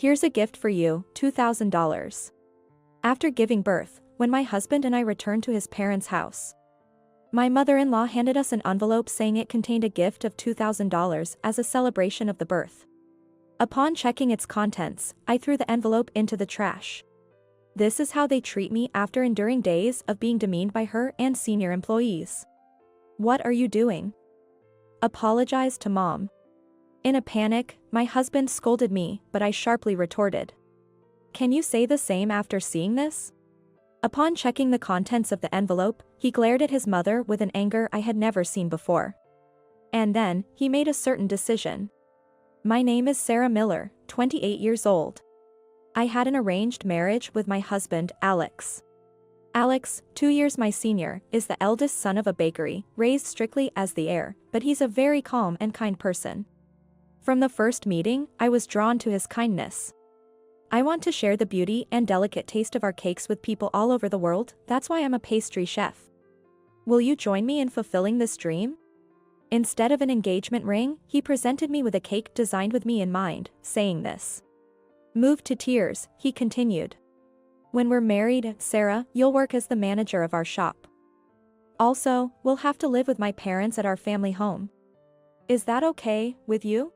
Here's a gift for you, $2,000. After giving birth, when my husband and I returned to his parents' house, my mother-in-law handed us an envelope saying it contained a gift of $2,000 as a celebration of the birth. Upon checking its contents, I threw the envelope into the trash. This is how they treat me after enduring days of being demeaned by her and senior employees. What are you doing? Apologize to mom. In a panic, my husband scolded me, but I sharply retorted. Can you say the same after seeing this? Upon checking the contents of the envelope, he glared at his mother with an anger I had never seen before. And then, he made a certain decision. My name is Sarah Miller, 28 years old. I had an arranged marriage with my husband, Alex. Alex, 2 years my senior, is the eldest son of a bakery, raised strictly as the heir, but he's a very calm and kind person. From the first meeting, I was drawn to his kindness. I want to share the beauty and delicate taste of our cakes with people all over the world, that's why I'm a pastry chef. Will you join me in fulfilling this dream? Instead of an engagement ring, he presented me with a cake designed with me in mind, saying this. Moved to tears, he continued. When we're married, Sarah, you'll work as the manager of our shop. Also, we'll have to live with my parents at our family home. Is that okay with you?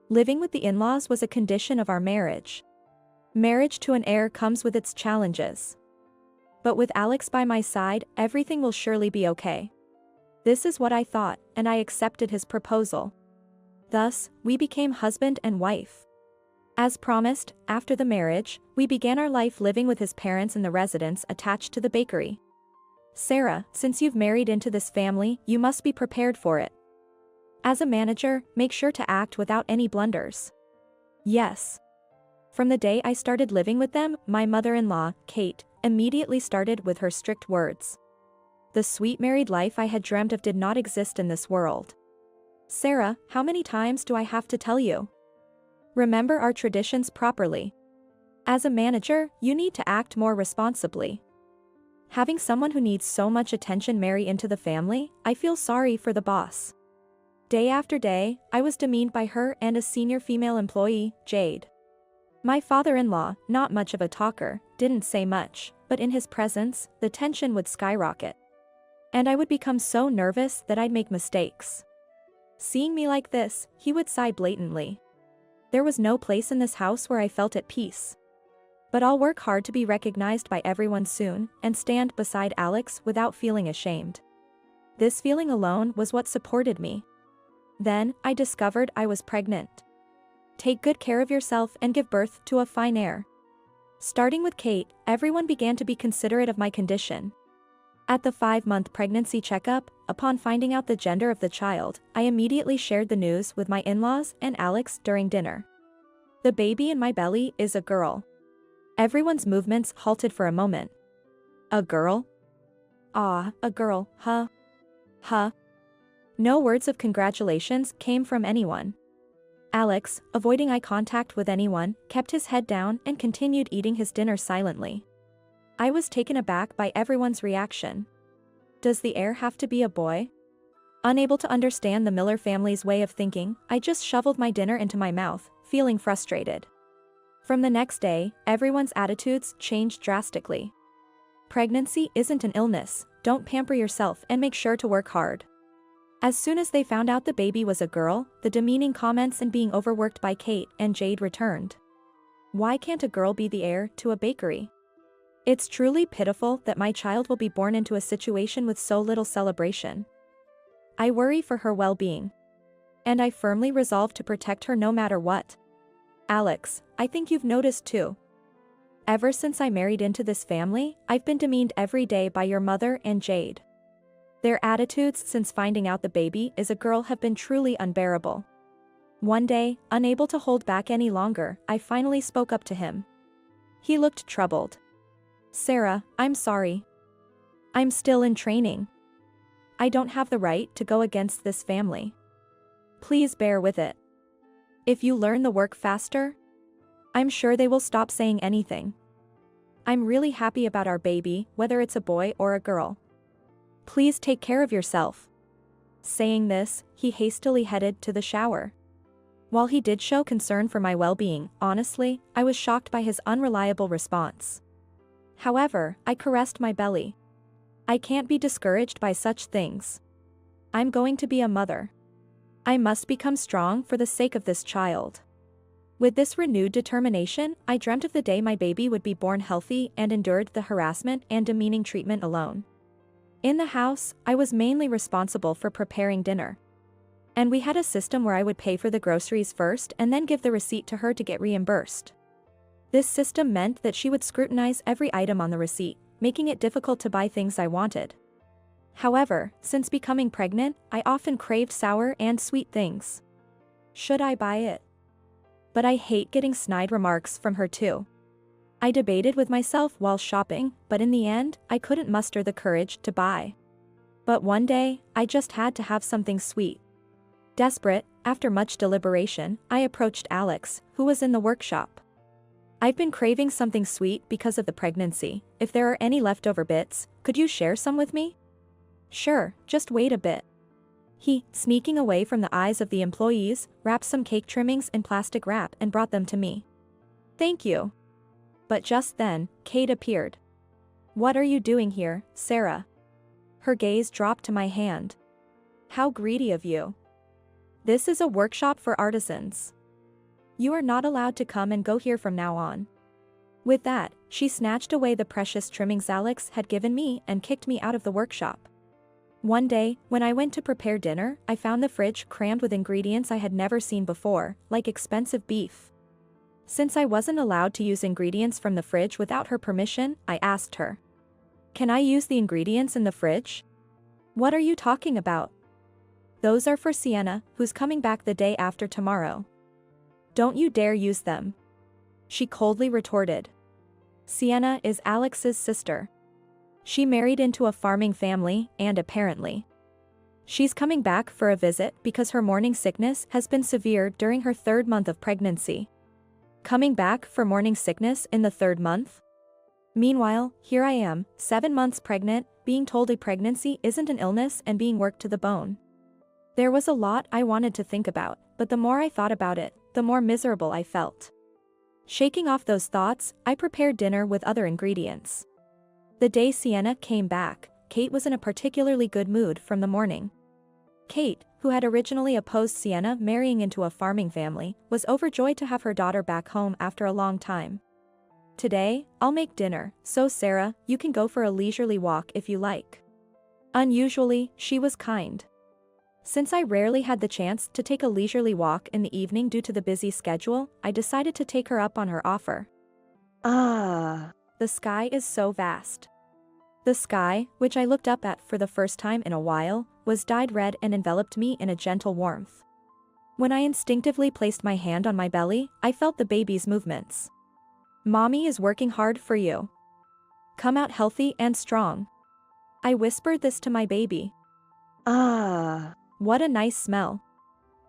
Living with the in-laws was a condition of our marriage. Marriage to an heir comes with its challenges. But with Alex by my side, everything will surely be okay. This is what I thought, and I accepted his proposal. Thus, we became husband and wife. As promised, after the marriage, we began our life living with his parents in the residence attached to the bakery. Sarah, since you've married into this family, you must be prepared for it. As a manager, make sure to act without any blunders. Yes. From the day I started living with them, my mother-in-law, Kate, immediately started with her strict words. The sweet married life I had dreamt of did not exist in this world. Sarah, how many times do I have to tell you? Remember our traditions properly. As a manager, you need to act more responsibly. Having someone who needs so much attention marry into the family, I feel sorry for the boss. Day after day, I was demeaned by her and a senior female employee, Jade. My father-in-law, not much of a talker, didn't say much, but in his presence, the tension would skyrocket. And I would become so nervous that I'd make mistakes. Seeing me like this, he would sigh blatantly. There was no place in this house where I felt at peace. But I'll work hard to be recognized by everyone soon, and stand beside Alex without feeling ashamed. This feeling alone was what supported me. Then, I discovered I was pregnant. Take good care of yourself and give birth to a fine heir. Starting with Kate, everyone began to be considerate of my condition. At the 5-month pregnancy checkup, upon finding out the gender of the child, I immediately shared the news with my in-laws and Alex during dinner. The baby in my belly is a girl. Everyone's movements halted for a moment. A girl? Ah, a girl, huh? Huh? No words of congratulations came from anyone. Alex, avoiding eye contact with anyone, kept his head down and continued eating his dinner silently. I was taken aback by everyone's reaction. Does the heir have to be a boy? Unable to understand the Miller family's way of thinking, I just shoveled my dinner into my mouth, feeling frustrated. From the next day, everyone's attitudes changed drastically. Pregnancy isn't an illness, don't pamper yourself and make sure to work hard. As soon as they found out the baby was a girl, the demeaning comments and being overworked by Kate and Jade returned. Why can't a girl be the heir to a bakery? It's truly pitiful that my child will be born into a situation with so little celebration. I worry for her well-being. And I firmly resolve to protect her no matter what. Alex, I think you've noticed too. Ever since I married into this family, I've been demeaned every day by your mother and Jade. Their attitudes since finding out the baby is a girl have been truly unbearable. One day, unable to hold back any longer, I finally spoke up to him. He looked troubled. Sarah, I'm sorry. I'm still in training. I don't have the right to go against this family. Please bear with it. If you learn the work faster, I'm sure they will stop saying anything. I'm really happy about our baby, whether it's a boy or a girl. Please take care of yourself. Saying this, he hastily headed to the shower. While he did show concern for my well-being, honestly, I was shocked by his unreliable response. However, I caressed my belly. I can't be discouraged by such things. I'm going to be a mother. I must become strong for the sake of this child. With this renewed determination, I dreamt of the day my baby would be born healthy and endured the harassment and demeaning treatment alone. In the house, I was mainly responsible for preparing dinner. And we had a system where I would pay for the groceries first and then give the receipt to her to get reimbursed. This system meant that she would scrutinize every item on the receipt, making it difficult to buy things I wanted. However, since becoming pregnant, I often craved sour and sweet things. Should I buy it? But I hate getting snide remarks from her too. I debated with myself while shopping, but in the end, I couldn't muster the courage to buy. But one day, I just had to have something sweet. Desperate, after much deliberation, I approached Alex, who was in the workshop. I've been craving something sweet because of the pregnancy. If there are any leftover bits, could you share some with me? Sure, just wait a bit. He, sneaking away from the eyes of the employees, wrapped some cake trimmings in plastic wrap and brought them to me. Thank you. But just then, Kate appeared. What are you doing here, Sarah? Her gaze dropped to my hand. How greedy of you. This is a workshop for artisans. You are not allowed to come and go here from now on. With that, she snatched away the precious trimmings Alex had given me and kicked me out of the workshop. One day, when I went to prepare dinner, I found the fridge crammed with ingredients I had never seen before, like expensive beef. Since I wasn't allowed to use ingredients from the fridge without her permission, I asked her. Can I use the ingredients in the fridge? What are you talking about? Those are for Sienna, who's coming back the day after tomorrow. Don't you dare use them. She coldly retorted. Sienna is Alex's sister. She married into a farming family, and apparently, she's coming back for a visit because her morning sickness has been severe during her 3rd month of pregnancy. Coming back for morning sickness in the 3rd month? Meanwhile, here I am, 7 months pregnant, being told a pregnancy isn't an illness and being worked to the bone. There was a lot I wanted to think about, but the more I thought about it, the more miserable I felt. Shaking off those thoughts, I prepared dinner with other ingredients. The day Sienna came back, Kate was in a particularly good mood from the morning. Kate, who had originally opposed Sienna marrying into a farming family, was overjoyed to have her daughter back home after a long time. Today, I'll make dinner, so Sarah, you can go for a leisurely walk if you like. Unusually, she was kind. Since I rarely had the chance to take a leisurely walk in the evening due to the busy schedule, I decided to take her up on her offer. The sky is so vast. The sky, which I looked up at for the first time in a while, was dyed red and enveloped me in a gentle warmth. When I instinctively placed my hand on my belly, I felt the baby's movements. Mommy is working hard for you. Come out healthy and strong. I whispered this to my baby. What a nice smell.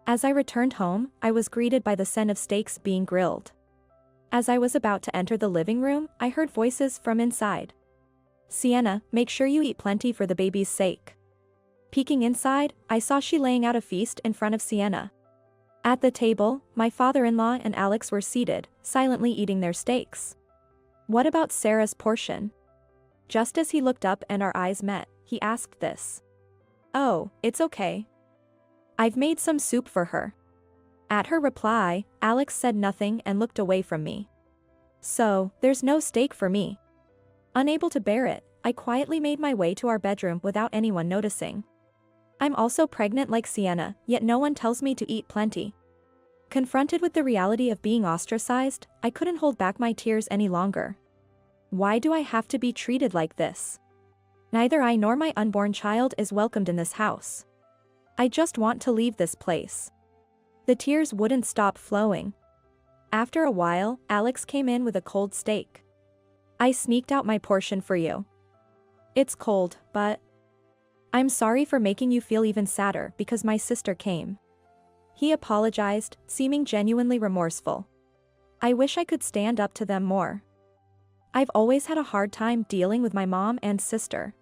As I returned home, I was greeted by the scent of steaks being grilled. As I was about to enter the living room, I heard voices from inside. Sienna, make sure you eat plenty for the baby's sake. Peeking inside, I saw she laying out a feast in front of Sienna. At the table, my father-in-law and Alex were seated, silently eating their steaks. What about Sarah's portion? Just as he looked up and our eyes met, he asked this. Oh, it's okay. I've made some soup for her. At her reply, Alex said nothing and looked away from me. So, there's no steak for me. Unable to bear it, I quietly made my way to our bedroom without anyone noticing. I'm also pregnant like Sienna, yet no one tells me to eat plenty. Confronted with the reality of being ostracized, I couldn't hold back my tears any longer. Why do I have to be treated like this? Neither I nor my unborn child is welcomed in this house. I just want to leave this place. The tears wouldn't stop flowing. After a while, Alex came in with a cold steak. I sneaked out my portion for you. It's cold, but I'm sorry for making you feel even sadder because my sister came. He apologized, seeming genuinely remorseful. I wish I could stand up to them more. I've always had a hard time dealing with my mom and sister.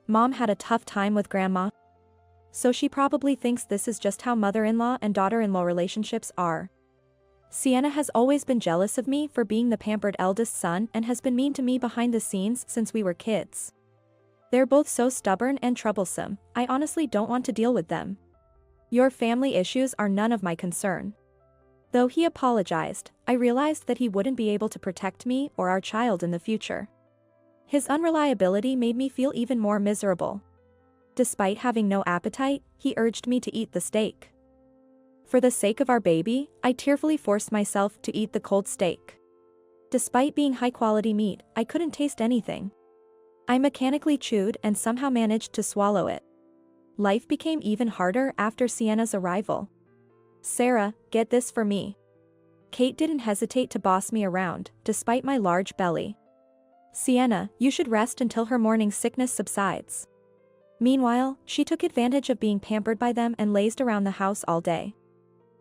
Mom had a tough time with grandma. So she probably thinks this is just how mother-in-law and daughter-in-law relationships are. Sienna has always been jealous of me for being the pampered eldest son and has been mean to me behind the scenes since we were kids. They're both so stubborn and troublesome, I honestly don't want to deal with them. Your family issues are none of my concern. Though he apologized, I realized that he wouldn't be able to protect me or our child in the future. His unreliability made me feel even more miserable. Despite having no appetite, he urged me to eat the steak. For the sake of our baby, I tearfully forced myself to eat the cold steak. Despite being high-quality meat, I couldn't taste anything. I mechanically chewed and somehow managed to swallow it. Life became even harder after Sienna's arrival. "Sarah, get this for me." Kate didn't hesitate to boss me around, despite my large belly. "Sienna, you should rest until her morning sickness subsides." Meanwhile, she took advantage of being pampered by them and lazed around the house all day.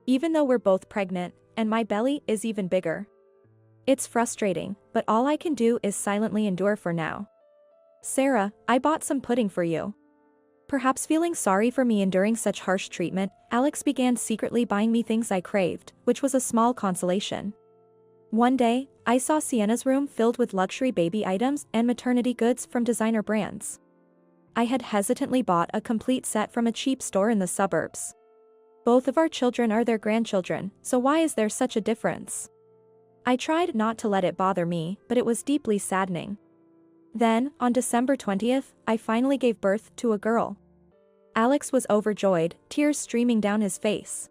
Even though we're both pregnant, and my belly is even bigger. It's frustrating, but all I can do is silently endure for now. "Sarah, I bought some pudding for you." Perhaps feeling sorry for me enduring such harsh treatment, Alex began secretly buying me things I craved, which was a small consolation. One day, I saw Sienna's room filled with luxury baby items and maternity goods from designer brands. I had hesitantly bought a complete set from a cheap store in the suburbs. Both of our children are their grandchildren, so why is there such a difference? I tried not to let it bother me, but it was deeply saddening. Then, on December 20th, I finally gave birth to a girl. Alex was overjoyed, tears streaming down his face.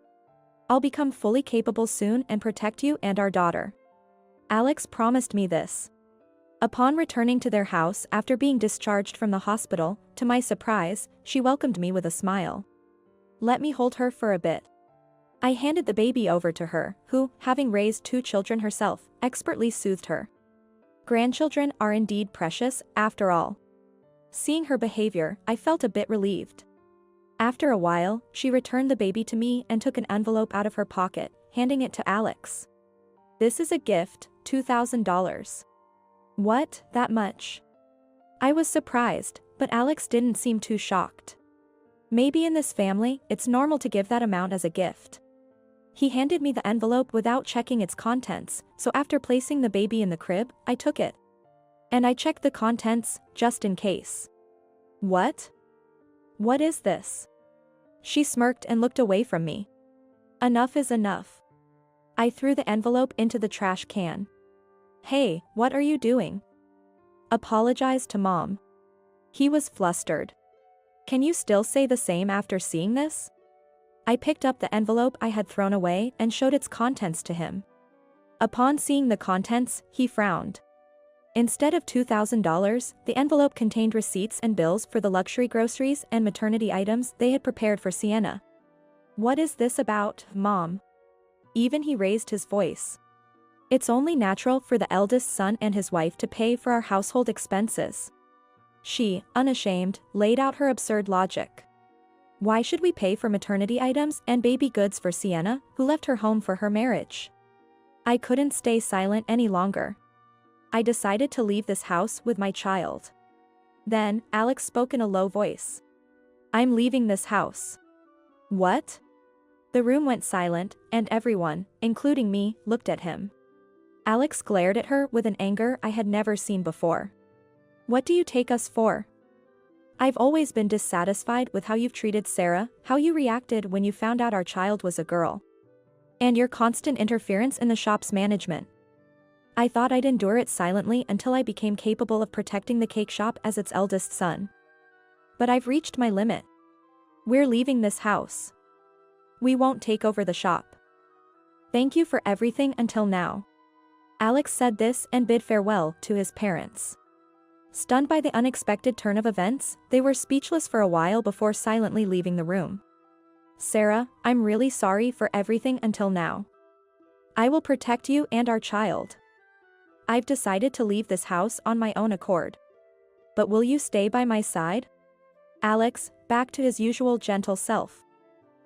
"I'll become fully capable soon and protect you and our daughter." Alex promised me this. Upon returning to their house after being discharged from the hospital, to my surprise, she welcomed me with a smile. "Let me hold her for a bit." I handed the baby over to her, who, having raised 2 children herself, expertly soothed her. Grandchildren are indeed precious, after all. Seeing her behavior, I felt a bit relieved. After a while, she returned the baby to me and took an envelope out of her pocket, handing it to Alex. "This is a gift, $2,000. "What, that much?" I was surprised, but Alex didn't seem too shocked. "Maybe in this family, it's normal to give that amount as a gift." He handed me the envelope without checking its contents, so after placing the baby in the crib, I took it. And I checked the contents, just in case. "What? What is this?" She smirked and looked away from me. "Enough is enough." I threw the envelope into the trash can. "Hey, what are you doing?" "Apologize to Mom." He was flustered. "Can you still say the same after seeing this?" I picked up the envelope I had thrown away and showed its contents to him. Upon seeing the contents, he frowned. Instead of $2,000, the envelope contained receipts and bills for the luxury groceries and maternity items they had prepared for Sienna. "What is this about, Mom?" Even he raised his voice. "It's only natural for the eldest son and his wife to pay for our household expenses." She, unashamed, laid out her absurd logic. "Why should we pay for maternity items and baby goods for Sienna, who left her home for her marriage?" I couldn't stay silent any longer. I decided to leave this house with my child. Then, Alex spoke in a low voice. "I'm leaving this house." "What?" The room went silent, and everyone, including me, looked at him. Alex glared at her with an anger I had never seen before. "What do you take us for?" "I've always been dissatisfied with how you've treated Sarah, how you reacted when you found out our child was a girl. And your constant interference in the shop's management. I thought I'd endure it silently until I became capable of protecting the cake shop as its eldest son. But I've reached my limit. We're leaving this house. We won't take over the shop. Thank you for everything until now." Alex said this and bid farewell to his parents. Stunned by the unexpected turn of events, they were speechless for a while before silently leaving the room. "Sarah, I'm really sorry for everything until now. I will protect you and our child. I've decided to leave this house on my own accord. But will you stay by my side?" Alex, back to his usual gentle self.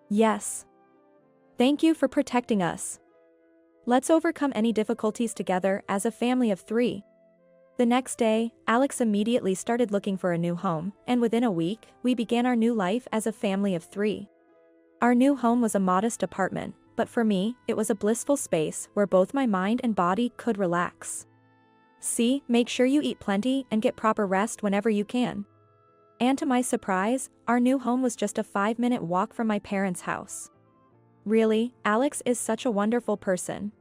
"Yes. Thank you for protecting us. Let's overcome any difficulties together as a family of 3. The next day, Alex immediately started looking for a new home, and within a week, we began our new life as a family of 3. Our new home was a modest apartment, but for me, it was a blissful space where both my mind and body could relax. Make sure you eat plenty and get proper rest whenever you can. And to my surprise, our new home was just a 5-minute walk from my parents' house. Really, Alex is such a wonderful person.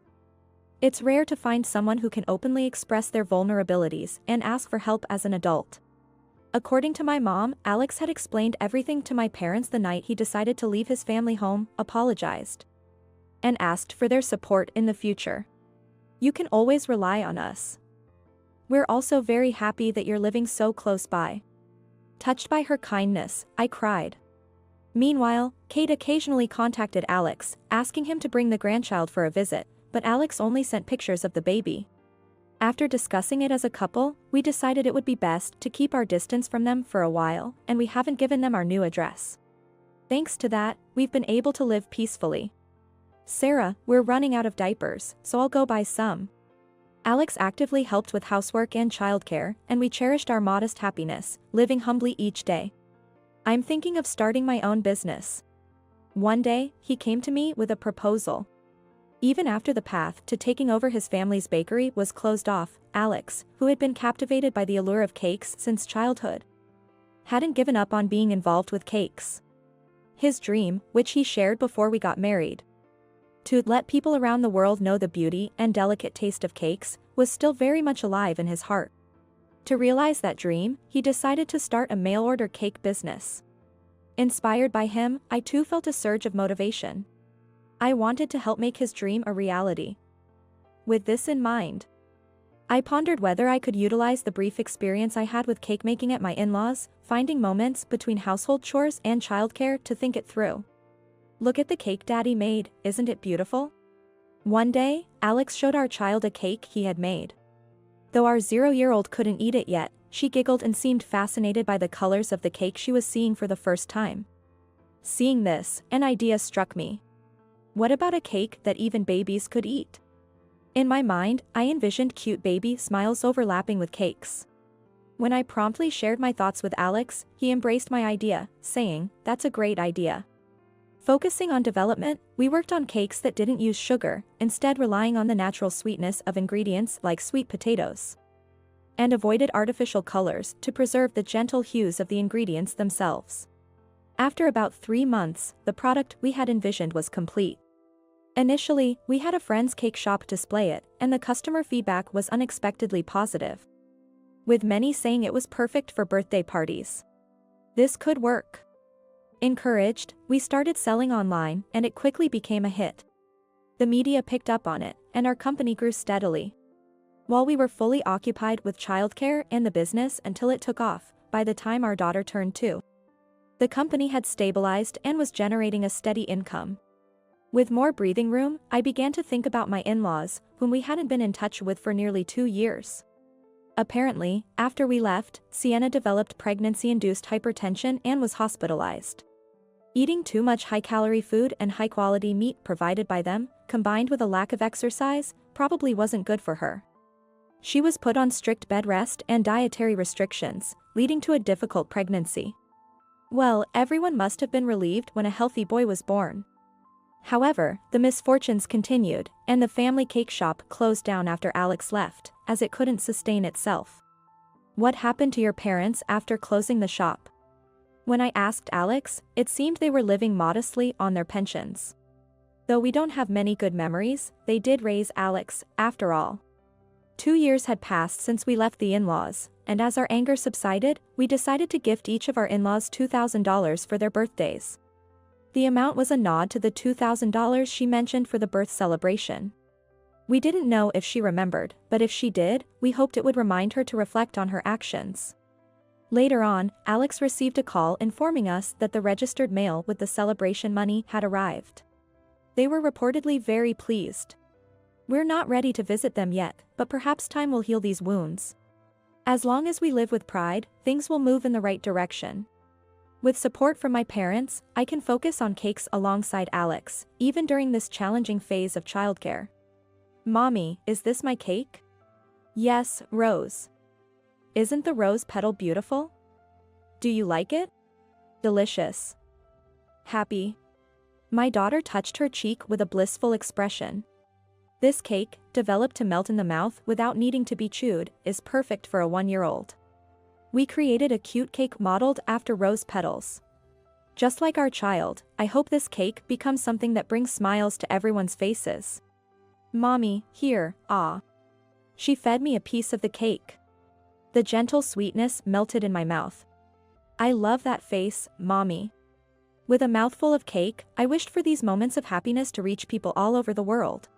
It's rare to find someone who can openly express their vulnerabilities and ask for help as an adult. According to my mom, Alex had explained everything to my parents the night he decided to leave his family home, apologized, and asked for their support in the future. You can always rely on us. We're also very happy that you're living so close by. Touched by her kindness, I cried. Meanwhile, Kate occasionally contacted Alex, asking him to bring the grandchild for a visit, but Alex only sent pictures of the baby. After discussing it as a couple, we decided it would be best to keep our distance from them for a while, and we haven't given them our new address. Thanks to that, we've been able to live peacefully. Sarah, we're running out of diapers, so I'll go buy some. Alex actively helped with housework and childcare, and we cherished our modest happiness, living humbly each day. I'm thinking of starting my own business. One day, he came to me with a proposal. Even after the path to taking over his family's bakery was closed off, Alex, who had been captivated by the allure of cakes since childhood, hadn't given up on being involved with cakes. His dream, which he shared before we got married, to let people around the world know the beauty and delicate taste of cakes, was still very much alive in his heart. To realize that dream, he decided to start a mail-order cake business. Inspired by him, I too felt a surge of motivation. I wanted to help make his dream a reality. With this in mind, I pondered whether I could utilize the brief experience I had with cake making at my in-laws, finding moments between household chores and childcare to think it through. Look at the cake Daddy made, isn't it beautiful? One day, Alex showed our child a cake he had made. Though our 0-year-old couldn't eat it yet, she giggled and seemed fascinated by the colors of the cake she was seeing for the first time. Seeing this, an idea struck me. What about a cake that even babies could eat? In my mind, I envisioned cute baby smiles overlapping with cakes. When I promptly shared my thoughts with Alex, he embraced my idea, saying, "That's a great idea." Focusing on development, we worked on cakes that didn't use sugar, instead relying on the natural sweetness of ingredients like sweet potatoes, and avoided artificial colors to preserve the gentle hues of the ingredients themselves. After about 3 months, the product we had envisioned was complete. Initially, we had a friend's cake shop display it, and the customer feedback was unexpectedly positive, with many saying it was perfect for birthday parties. This could work. Encouraged, we started selling online, and it quickly became a hit. The media picked up on it, and our company grew steadily. While we were fully occupied with childcare and the business until it took off, by the time our daughter turned 2, the company had stabilized and was generating a steady income. With more breathing room, I began to think about my in-laws, whom we hadn't been in touch with for nearly 2 years. Apparently, after we left, Sienna developed pregnancy-induced hypertension and was hospitalized. Eating too much high-calorie food and high-quality meat provided by them, combined with a lack of exercise, probably wasn't good for her. She was put on strict bed rest and dietary restrictions, leading to a difficult pregnancy. Well, everyone must have been relieved when a healthy boy was born. However, the misfortunes continued, and the family cake shop closed down after Alex left, as it couldn't sustain itself. What happened to your parents after closing the shop? When I asked Alex, it seemed they were living modestly on their pensions. Though we don't have many good memories, they did raise Alex, after all. 2 years had passed since we left the in-laws, and as our anger subsided, we decided to gift each of our in-laws $2,000 for their birthdays. The amount was a nod to the $2,000 she mentioned for the birth celebration. We didn't know if she remembered, but if she did, we hoped it would remind her to reflect on her actions. Later on, Alex received a call informing us that the registered mail with the celebration money had arrived. They were reportedly very pleased. We're not ready to visit them yet, but perhaps time will heal these wounds. As long as we live with pride, things will move in the right direction. With support from my parents, I can focus on cakes alongside Alex, even during this challenging phase of childcare. Mommy, is this my cake? Yes, Rose. Isn't the rose petal beautiful? Do you like it? Delicious. Happy. My daughter touched her cheek with a blissful expression. This cake, developed to melt in the mouth without needing to be chewed, is perfect for a 1-year-old. We created a cute cake modeled after rose petals. Just like our child, I hope this cake becomes something that brings smiles to everyone's faces. Mommy, here, ah. She fed me a piece of the cake. The gentle sweetness melted in my mouth. I love that face, Mommy. With a mouthful of cake, I wished for these moments of happiness to reach people all over the world.